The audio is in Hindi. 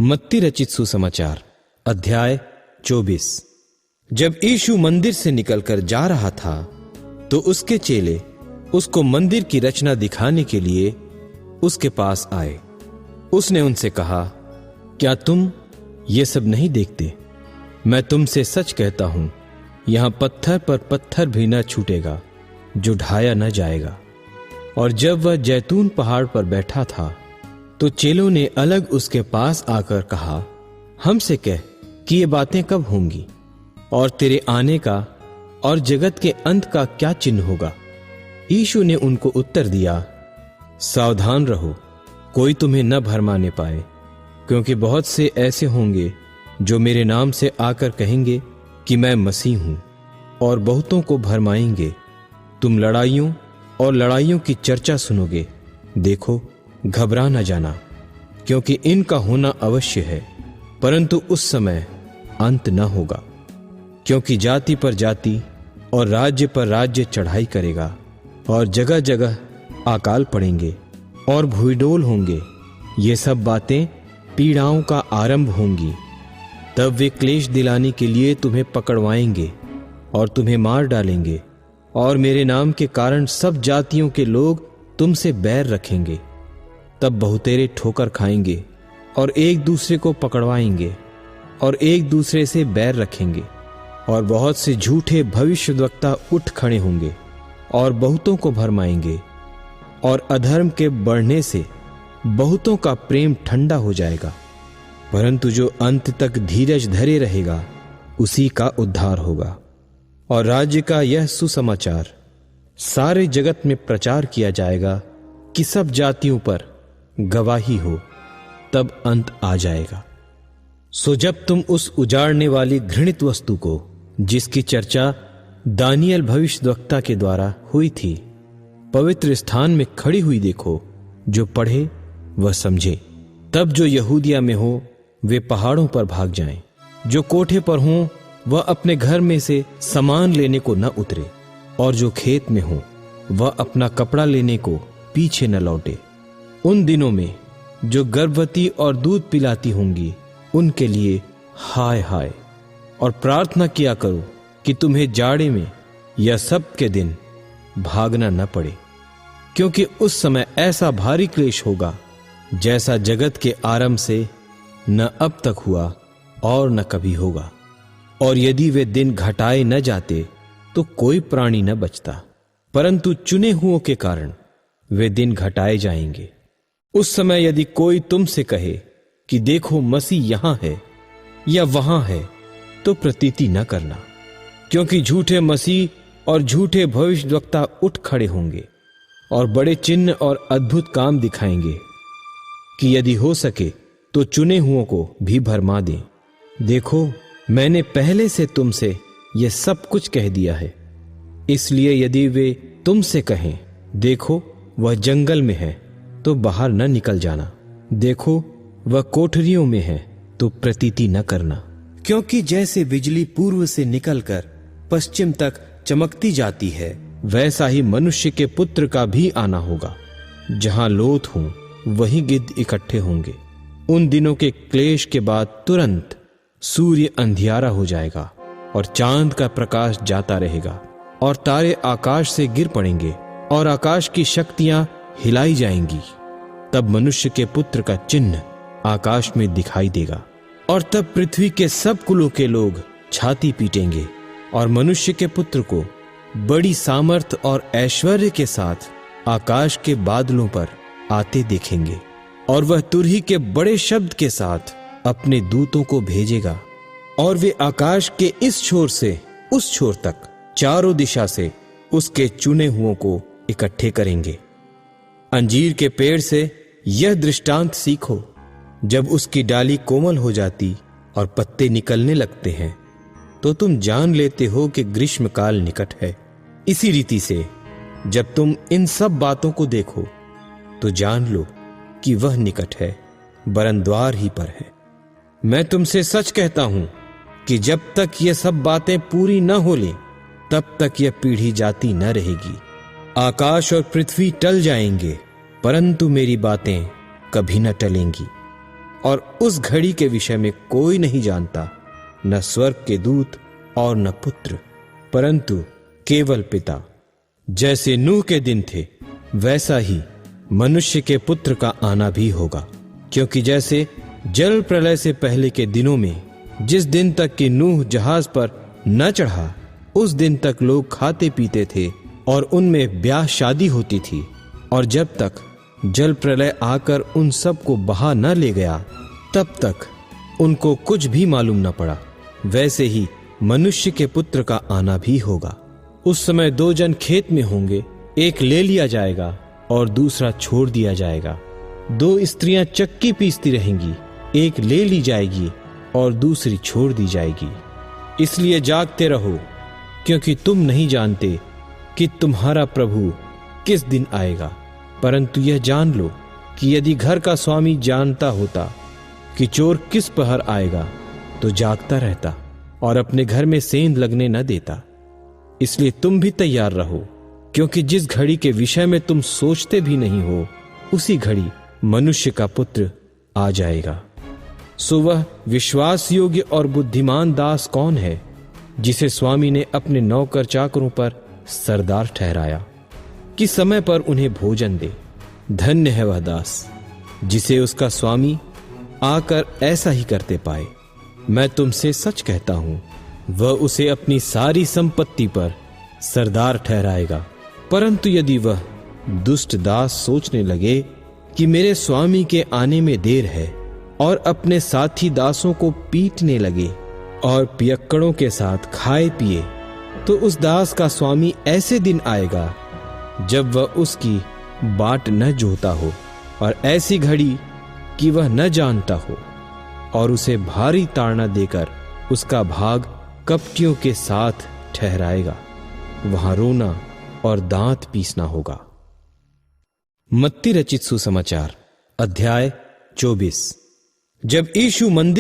मत्ती रचित सुसमाचार अध्याय 24। जब यीशु मंदिर से निकलकर जा रहा था तो उसके चेले उसको मंदिर की रचना दिखाने के लिए उसके पास आए। उसने उनसे कहा, क्या तुम ये सब नहीं देखते? मैं तुमसे सच कहता हूं, यहां पत्थर पर पत्थर भी न छूटेगा जो ढाया न जाएगा। और जब वह जैतून पहाड़ पर बैठा था तो चेलों ने अलग उसके पास आकर कहा, हमसे कह कि ये बातें कब होंगी और तेरे आने का और जगत के अंत का क्या चिन्ह होगा? यीशु ने उनको उत्तर दिया, सावधान रहो, कोई तुम्हें न भरमाने पाए, क्योंकि बहुत से ऐसे होंगे जो मेरे नाम से आकर कहेंगे कि मैं मसीह हूं, और बहुतों को भरमाएंगे। तुम लड़ाइयों और लड़ाइयों की चर्चा सुनोगे। देखो, घबरा न जाना, क्योंकि इनका होना अवश्य है, परंतु उस समय अंत न होगा। क्योंकि जाति पर जाति और राज्य पर राज्य चढ़ाई करेगा, और जगह जगह अकाल पड़ेंगे और भूडोल होंगे। ये सब बातें पीड़ाओं का आरंभ होंगी। तब वे क्लेश दिलाने के लिए तुम्हें पकड़वाएंगे और तुम्हें मार डालेंगे, और मेरे नाम के कारण सब जातियों के लोग तुमसे बैर रखेंगे। तब बहुतेरे ठोकर खाएंगे और एक दूसरे को पकड़वाएंगे और एक दूसरे से बैर रखेंगे, और बहुत से झूठे भविष्यद्वक्ता उठ खड़े होंगे और बहुतों को भरमाएंगे, और अधर्म के बढ़ने से बहुतों का प्रेम ठंडा हो जाएगा। परंतु जो अंत तक धीरज धरे रहेगा उसी का उद्धार होगा। और राज्य का यह सुसमाचार सारे जगत में प्रचार किया जाएगा कि सब जातियों पर गवाही हो, तब अंत आ जाएगा। सो जब तुम उस उजाड़ने वाली घृणित वस्तु को, जिसकी चर्चा दानियल भविष्यद्वक्ता के द्वारा हुई थी, पवित्र स्थान में खड़ी हुई देखो, जो पढ़े वह समझे। तब जो यहूदिया में हो वे पहाड़ों पर भाग जाएं, जो कोठे पर हों वह अपने घर में से सामान लेने को न उतरे, और जो खेत में हो वह अपना कपड़ा लेने को पीछे न लौटे। उन दिनों में जो गर्भवती और दूध पिलाती होंगी उनके लिए हाय हाय। और प्रार्थना किया करो कि तुम्हें जाड़े में या सब के दिन भागना न पड़े, क्योंकि उस समय ऐसा भारी क्लेश होगा जैसा जगत के आरंभ से न अब तक हुआ और न कभी होगा। और यदि वे दिन घटाए न जाते तो कोई प्राणी न बचता, परंतु चुने हुओं के कारण वे दिन घटाए जाएंगे। उस समय यदि कोई तुमसे कहे कि देखो मसीह यहां है या वहां है, तो प्रतीति न करना, क्योंकि झूठे मसीह और झूठे भविष्यद्वक्ता उठ खड़े होंगे और बड़े चिन्ह और अद्भुत काम दिखाएंगे, कि यदि हो सके तो चुने हुओं को भी भरमा दें। देखो, मैंने पहले से तुमसे यह सब कुछ कह दिया है। इसलिए यदि वे तुमसे कहें, देखो वह जंगल में है, तो बाहर न निकल जाना। देखो वह कोठरियों में है, तो प्रतीति न करना। क्योंकि जैसे बिजली पूर्व से निकलकर पश्चिम तक चमकती जाती है, वैसा ही मनुष्य के पुत्र का भी आना होगा। जहां लोथ हों वहीं गिद्ध इकट्ठे होंगे। उन दिनों के क्लेश के बाद तुरंत सूर्य अंधियारा हो जाएगा और चांद का प्रकाश जाता रहेगा, और तारे आकाश से गिर पड़ेंगे और आकाश की शक्तियां हिलाई जाएंगी। तब मनुष्य के पुत्र का चिन्ह आकाश में दिखाई देगा, और तब पृथ्वी के सब कुलों के लोग छाती पीटेंगे और मनुष्य के पुत्र को बड़ी सामर्थ और ऐश्वर्य के साथ आकाश के बादलों पर आते देखेंगे। और वह तुरही के बड़े शब्द के साथ अपने दूतों को भेजेगा, और वे आकाश के इस छोर से उस छोर तक चारों दिशा से उसके चुने हुओं को इकट्ठे करेंगे। अंजीर के पेड़ से यह दृष्टांत सीखो, जब उसकी डाली कोमल हो जाती और पत्ते निकलने लगते हैं, तो तुम जान लेते हो कि ग्रीष्मकाल निकट है। इसी रीति से जब तुम इन सब बातों को देखो तो जान लो कि वह निकट है, वरन द्वार ही पर है। मैं तुमसे सच कहता हूं कि जब तक ये सब बातें पूरी न हो लें, तब तक यह पीढ़ी जाती न रहेगी। आकाश और पृथ्वी टल जाएंगे, परंतु मेरी बातें कभी न टलेंगी। और उस घड़ी के विषय में कोई नहीं जानता, न स्वर्ग के दूत और न पुत्र, परंतु केवल पिता। जैसे नूह के दिन थे, वैसा ही मनुष्य के पुत्र का आना भी होगा। क्योंकि जैसे जल प्रलय से पहले के दिनों में, जिस दिन तक कि नूह जहाज पर न चढ़ा, उस दिन तक लोग खाते पीते थे और उनमें ब्याह शादी होती थी, और जब तक जल प्रलय आकर उन सब को बहा न ले गया, तब तक उनको कुछ भी मालूम न पड़ा, वैसे ही मनुष्य के पुत्र का आना भी होगा। उस समय 2 जन खेत में होंगे, एक ले लिया जाएगा और दूसरा छोड़ दिया जाएगा। 2 स्त्रियां चक्की पीसती रहेंगी, एक ले ली जाएगी और दूसरी छोड़ दी जाएगी। इसलिए जागते रहो, क्योंकि तुम नहीं जानते कि तुम्हारा प्रभु किस दिन आएगा। परंतु यह जान लो कि यदि घर का स्वामी जानता होता कि चोर किस पहर आएगा, तो जागता रहता और अपने घर में सेंध लगने न देता। इसलिए तुम भी तैयार रहो, क्योंकि जिस घड़ी के विषय में तुम सोचते भी नहीं हो, उसी घड़ी मनुष्य का पुत्र आ जाएगा। सो वह विश्वास योग्य और बुद्धिमान दास कौन है, जिसे स्वामी ने अपने नौकर चाकरों पर सरदार ठहराया कि समय पर उन्हें भोजन दे। धन्य है वह दास जिसे उसका स्वामी आकर ऐसा ही करते पाए। मैं तुमसे सच कहता हूं, वह उसे अपनी सारी संपत्ति पर सरदार ठहराएगा। परंतु यदि वह दुष्ट दास सोचने लगे कि मेरे स्वामी के आने में देर है, और अपने साथी दासों को पीटने लगे और पियक्कड़ों के साथ खाए पिए, तो उस दास का स्वामी ऐसे दिन आएगा जब वह उसकी बाट न जोता हो, और ऐसी घड़ी कि वह न जानता हो, और उसे भारी ताड़ना देकर उसका भाग कपटियों के साथ ठहराएगा। वहां रोना और दांत पीसना होगा। मत्ती रचित सुसमाचार अध्याय 24। जब यीशु मंदिर